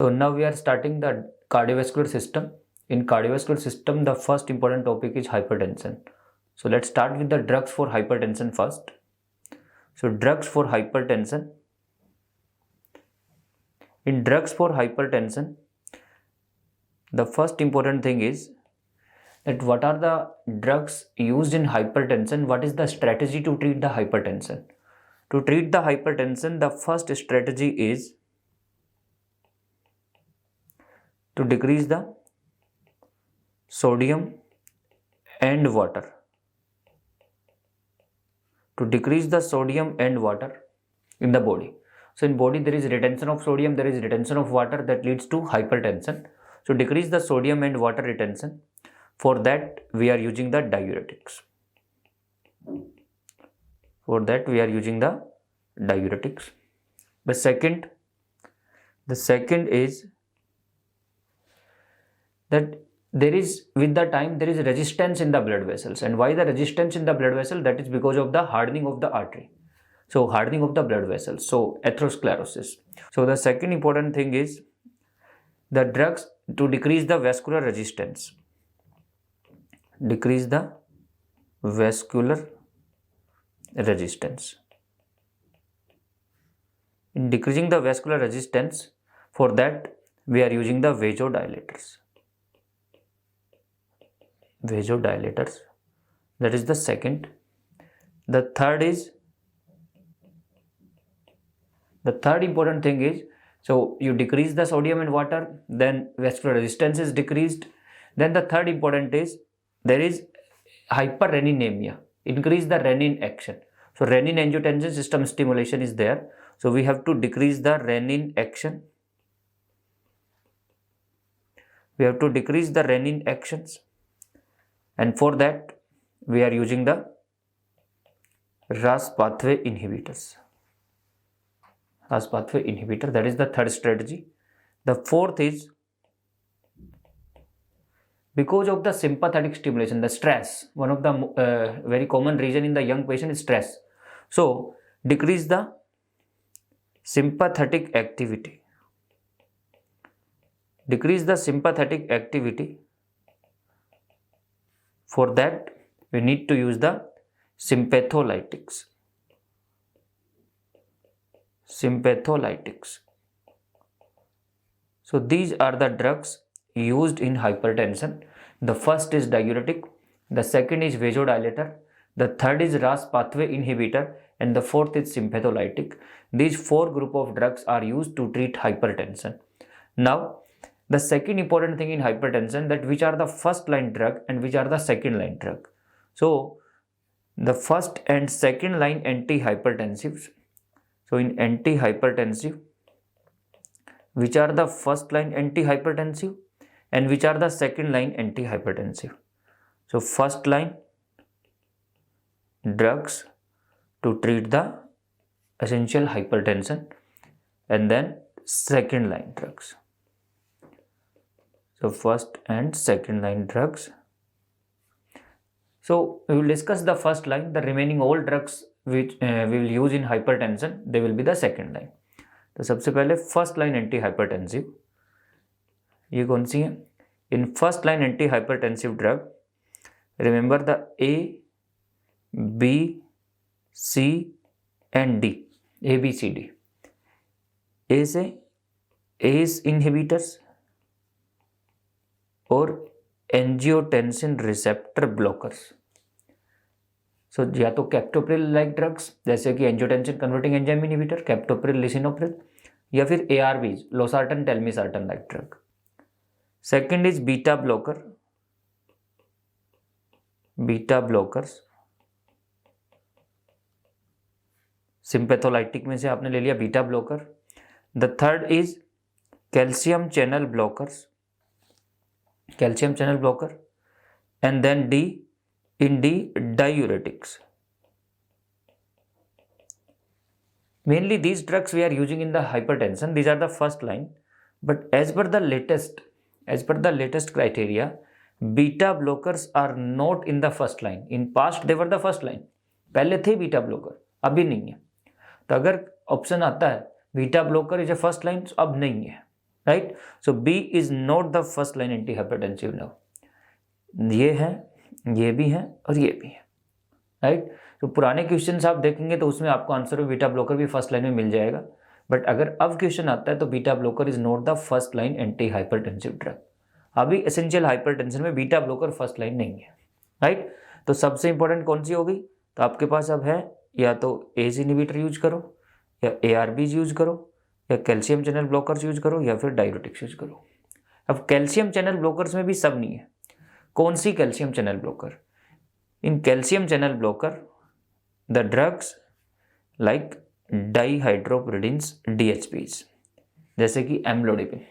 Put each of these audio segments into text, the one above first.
So now we are starting the cardiovascular system. In cardiovascular system, the first important topic is hypertension. So let's start with the drugs for hypertension first. So drugs for hypertension. In drugs for hypertension, the first important thing is that what are the drugs used in hypertension? What is the strategy to treat the hypertension? To treat the hypertension, the first strategy is to decrease the sodium and water. To decrease the sodium and water in the body. So in body there is retention of sodium, there is retention of water, that leads to hypertension. So decrease the sodium and water retention. For that we are using the diuretics. The second is that there is, with the time, there is resistance in the blood vessels. And why the resistance in the blood vessel? That is because of the hardening of the artery. So hardening of the blood vessels, so atherosclerosis. So the second important thing is the drugs to decrease the vascular resistance. Decrease the vascular resistance. In decreasing the vascular resistance, for that we are using the vasodilators. That is the second. The third important thing is, so you decrease the sodium and water, then vascular resistance is decreased. Then the third important is there is hyperreninemia, increase the renin action. So renin-angiotensin system stimulation is there. So we have to decrease the renin action. And for that we are using the RAS pathway inhibitors. That is the third strategy. The fourth is, because of the sympathetic stimulation, the stress, one of the very common reason in the young patient is stress. So decrease the sympathetic activity. For that we need to use the sympatholytics. So these are the drugs used in hypertension. The first is diuretic, the second is vasodilator, the third is RAS pathway inhibitor, and the fourth is sympatholytic. These four group of drugs are used to treat hypertension. Now the second important thing in hypertension, that which are the first line drug and which are the second line drug. So the first and second line antihypertensives. So in antihypertensive, which are the first line antihypertensive and which are the second line antihypertensive? So first line drugs to treat the essential hypertension, and then second line drugs. So first and second line drugs. So we will discuss the first line. The remaining all drugs which we will use in hypertension, they will be the second line. तो सबसे पहले first line anti hypertensive, ये कौन सी है? In first line anti hypertensive drug, remember the A B C and D, A B C D. A से ACE inhibitors और angiotensin receptor blockers. So या तो कैप्टोप्रिल लाइक ड्रग्स जैसे कि angiotensin converting enzyme inhibitor, captopril, lisinopril, या फिर ARBs, losartan, telmisartan like drug. Second is beta blockers. Sympatholytic में से आपने ले लिया beta blocker. The third is calcium channel blockers, and then diuretics. Mainly these drugs we are using in the hypertension. These are the first line, but as per the latest criteria, beta blockers are not in the first line. In past they were the first line. पहले थे beta blocker, अभी नहीं है. तो अगर option आता है beta blocker is a first line, अब नहीं है. Right. So B is not the first line anti hypertensive now. ये है, ये भी है और ये भी है. राइट. तो पुराने क्वेश्चंस आप देखेंगे तो उसमें आपको आंसर बीटा ब्लॉकर भी फर्स्ट लाइन में मिल जाएगा. बट अगर अब क्वेश्चन आता है तो beta blocker is not the first line anti hypertensive drug. अभी एसेंशियल हाइपरटेंशन में बीटा ब्लॉकर फर्स्ट लाइन नहीं है. राइट. तो सबसे इंपॉर्टेंट कौन सी होगी? तो आपके पास अब है या तो एज इनहिबिटर यूज करो, या ARBs यूज करो, या कैल्शियम चैनल ब्लॉकर्स यूज करो, या फिर डायूरेटिक्स यूज करो. अब कैल्शियम चैनल ब्लॉकर्स में भी सब नहीं है. कौन सी calcium channel blocker? In calcium channel blocker the drugs like dihydropyridines DHPs, जैसे कि एम्लोडिपिन.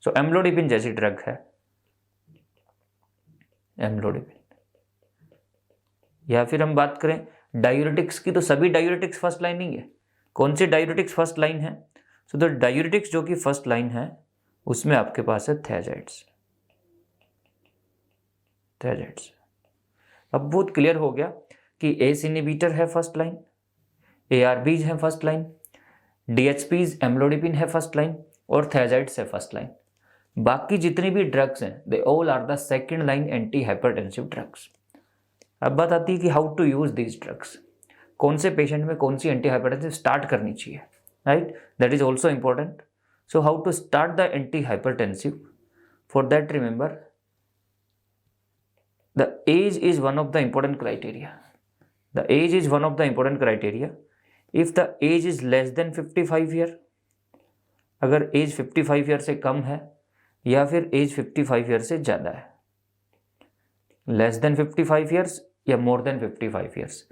सो एम्लोडिपिन जैसी ड्रग है एम्लोडिपिन. या फिर हम बात करें डायूरेटिक्स की, तो सभी डायूरेटिक्स फर्स्ट लाइन नहीं है. कौन सी डायूरेटिक्स फर्स्ट लाइन है? सो द डायूरेटिक्स जो कि फर्स्ट लाइन है उसमें आपके पास है थियाजाइड्स. अब बहुत क्लियर हो गया कि एस इनहिबिटर है फर्स्ट लाइन, ARBs है फर्स्ट लाइन, DHPs एम्लोडिपिन है फर्स्ट लाइन, और थियाजाइड्स है फर्स्ट लाइन. बाकी जितनी भी ड्रग्स हैं they all are the second line anti hypertensive drugs. अब बात आती है कि how to use these drugs. कौन से पेशेंट में कौन सी एंटी हाइपरटेंसिव स्टार्ट करनी चाहिए. Right. That is also important. So how to start the anti hypertensive? For that remember the age is one of the important criteria. The age is one of the important criteria. If the age is less than 55 year, अगर as 55 year से कम है या फिर as 55 year से ज़्यादा है, less than 55 years या मोर than 55 years.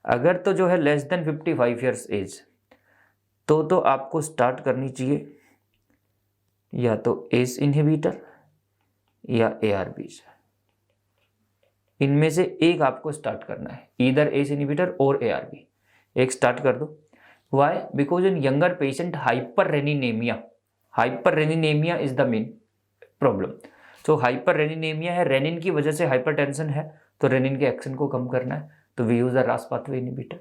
अगर तो जो है लेस देन 55 ईयर्स एज, तो आपको स्टार्ट करनी चाहिए या तो एस इनहिबिटर या ARBs. इनमें से एक आपको स्टार्ट करना है, either ACE inhibitor or ARB. एक स्टार्ट कर दो. Why? Because in younger patient hyperreninemia is the main problem. So hyperreninemia है, रेनिन की वजह से हाइपरटेंशन है, तो रेनिन के एक्शन को कम करना है, तो वी यूज द रास पाथवे इनहिबिटर.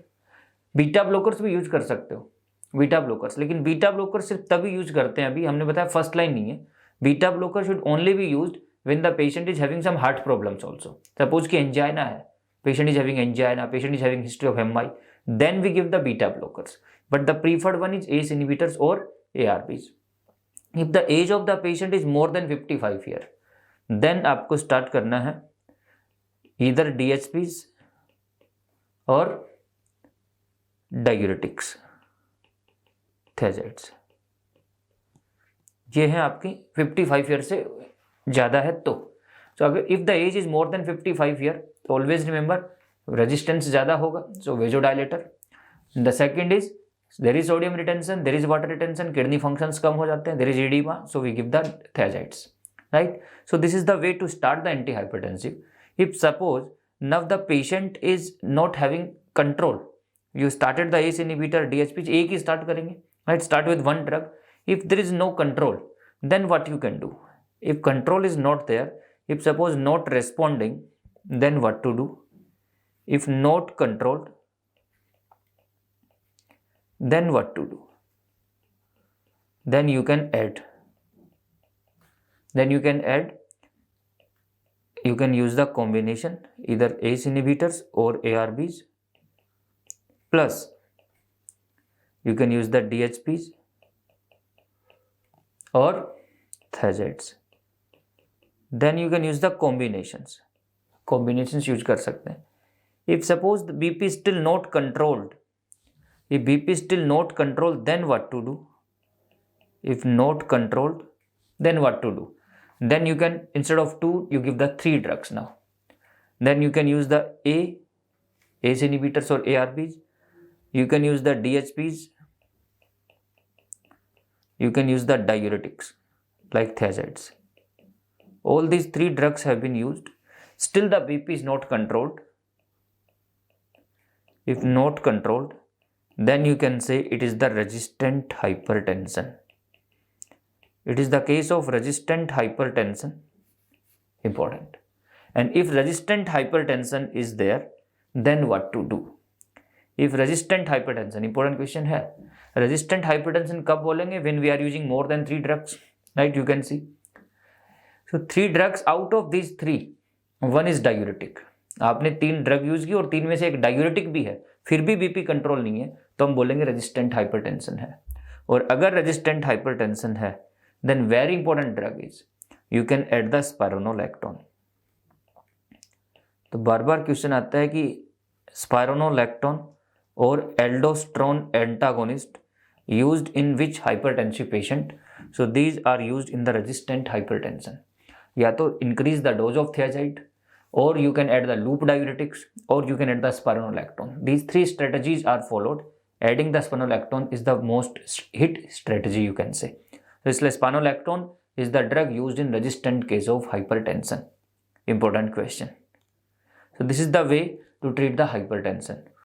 बीटा ब्लॉकर्स भी यूज कर सकते हो, बीटा ब्लॉकर्स, लेकिन बीटा ब्लॉकर सिर्फ तभी यूज करते हैं, अभी हमने बताया फर्स्ट लाइन नहीं है. Beta blocker should only be used when the patient is having some heart problems also. Suppose कि angina है, patient is having angina, patient is having history of MI, then we give the beta blockers. But the preferred one is ACE inhibitors or ARBs. If the age of the patient is more than 55 year, then आपको start करना है either DHPs और diuretics, thiazides. ये है आपकी 55 year से ज़्यादा है तो. सो अगर if the age is more than 55 year, तो ऑलवेज रिमेंबर रेजिस्टेंस ज़्यादा होगा, so vasodilator. The second is there is sodium retention, there is water retention, kidney functions कम हो जाते हैं, there is oedema, so we give the thiazides. Right. So this is the way to start the anti hypertensive. If suppose now the patient is not having control, you started the ACE inhibitor DHP, एक ही start करेंगे. Right. Start with one drug. If there is no control, then what you can do? If control is not there, if suppose not responding, then what to do? If not controlled, then what to do? Then you can add. You can use the combination either ACE inhibitors or ARBs, plus you can use the DHPs or thiazides. Then you can use the combinations use कर सकते हैं. If suppose the BP is still not controlled, then what to do? If not controlled, then what to do? Then you can, instead of 2, you give the 3 drugs now. Then you can use the ACE inhibitors or ARBs. You can use the DHPs. You can use the diuretics like thiazides. All these 3 drugs have been used. Still the BP is not controlled. If not controlled, then you can say it is the resistant hypertension. It is the case of resistant hypertension. Important. And if resistant hypertension is there, then what to do? If resistant hypertension, important question है, resistant hypertension कब बोलेंगे? When we are using more than 3 drugs. right? You can see. So 3 drugs out of these 3, 1 is diuretic. आपने 3 drug use की और 3 में से एक diuretic भी है, फिर भी बीपी कंट्रोल नहीं है, तो हम बोलेंगे रेजिस्टेंट हाइपरटेंशन है. और अगर रेजिस्टेंट हाइपरटेंशन है, then very important drug is you can add the spironolactone. तो बार बार क्वेश्चन आता है कि स्पाइरोनोलैक्टोन और aldosterone antagonist used in which hypertensive patient. So these are used in the resistant hypertension. या तो increase the dose of thiazide, or you can add the loop diuretics, or you can add the spironolactone. These 3 strategies are followed. Adding the spironolactone is the most hit strategy, you can say. So इसलिए spironolactone is the drug used in resistant case of hypertension. Important question. So this is the way to treat the hypertension.